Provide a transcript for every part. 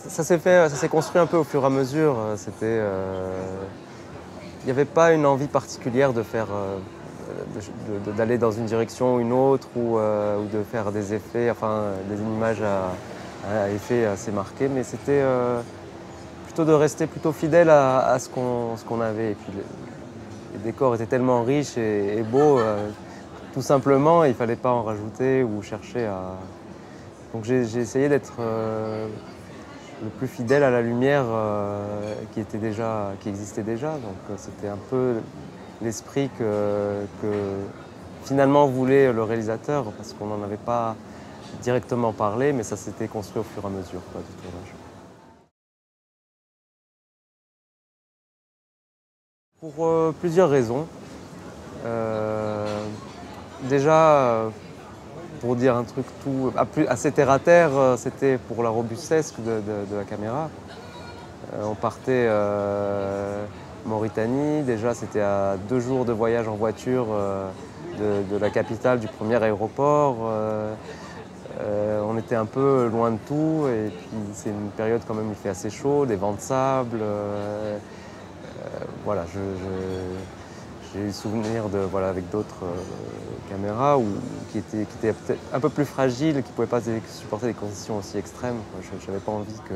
Ça s'est construit un peu au fur et à mesure. Il n'y avait pas une envie particulière de faire, d'aller dans une direction ou une autre ou de faire des effets, enfin des images à effets assez marqués, mais c'était plutôt de rester plutôt fidèle à ce qu'on avait. Et puis les décors étaient tellement riches et beaux, tout simplement, il ne fallait pas en rajouter ou chercher à. Donc j'ai essayé d'être le plus fidèle à la lumière qui existait déjà. Donc c'était un peu l'esprit que finalement voulait le réalisateur, parce qu'on n'en avait pas directement parlé, mais ça s'était construit au fur et à mesure quoi, du tournage. Pour plusieurs raisons. Euh, Déjà, pour dire un truc assez terre à terre, c'était pour la robustesse de la caméra. On partait Mauritanie, déjà c'était à 2 jours de voyage en voiture de la capitale, du premier aéroport. On était un peu loin de tout et puis c'est une période quand même où il fait assez chaud, des vents de sable. Voilà, j'ai eu souvenir voilà, avec d'autres caméras qui étaient peut-être un peu plus fragiles, qui ne pouvaient pas supporter des conditions aussi extrêmes. Je n'avais pas envie que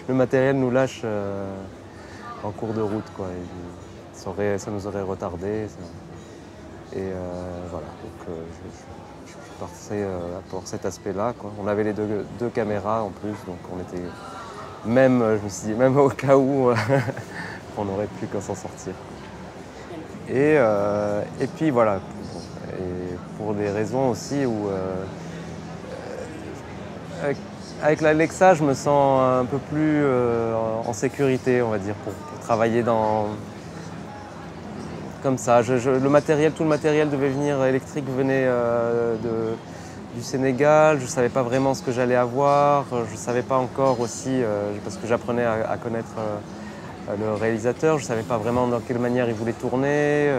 le matériel nous lâche en cours de route, quoi. Et ça nous aurait retardé. Voilà, donc je suis parti pour cet aspect-là, quoi. On avait les deux caméras en plus, donc on était même, je me suis dit, même au cas où, on aurait pu s'en sortir. Et puis voilà, et pour des raisons aussi où avec l'Alexa, je me sens un peu plus en sécurité, on va dire, pour travailler comme ça. Tout le matériel devait venir, électrique venait du Sénégal. Je ne savais pas vraiment ce que j'allais avoir. Je ne savais pas encore aussi, parce que j'apprenais à connaître le réalisateur. Je ne savais pas vraiment dans quelle manière il voulait tourner,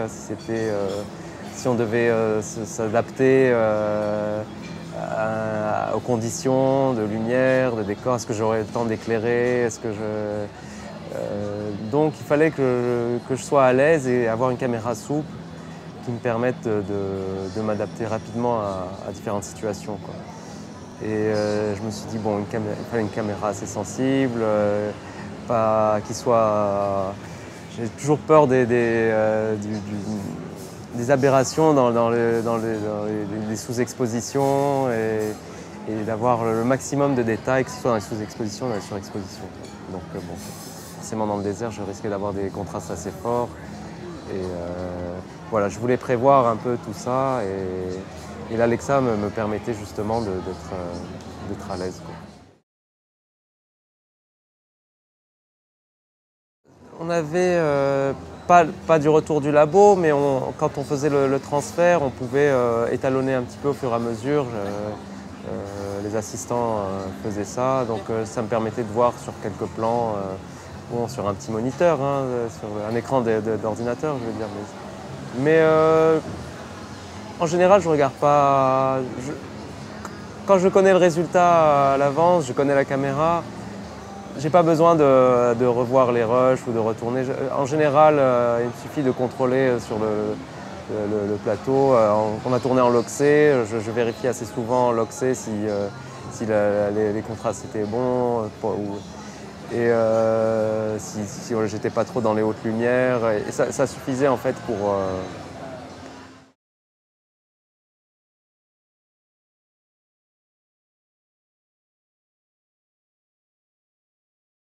si on devait s'adapter aux conditions de lumière, de décor. Est-ce que j'aurais le temps d'éclairer? Donc il fallait que je sois à l'aise et avoir une caméra souple qui me permette de m'adapter rapidement à différentes situations, quoi. Et je me suis dit, bon, il fallait une caméra assez sensible, pas qui soit. J'ai toujours peur des aberrations dans les sous-expositions et d'avoir le maximum de détails, que ce soit dans les sous-expositions ou dans les surexpositions. Donc bon, forcément dans le désert, je risquais d'avoir des contrastes assez forts. Et voilà, je voulais prévoir un peu tout ça et l'Alexa me permettait justement d'être à l'aise, quoi. On n'avait pas du retour du labo, mais quand on faisait le transfert, on pouvait étalonner un petit peu au fur et à mesure. Les assistants faisaient ça, donc ça me permettait de voir sur quelques plans, sur un petit moniteur, hein, sur un écran d'ordinateur, je veux dire. Mais en général, je ne regarde pas. Quand je connais le résultat à l'avance, je connais la caméra, j'ai pas besoin de revoir les rushs ou de retourner. En général, il me suffit de contrôler sur le plateau. On a tourné en loxé, je vérifie assez souvent en loxé si les contrastes étaient bons et si j'étais pas trop dans les hautes lumières. Et ça suffisait en fait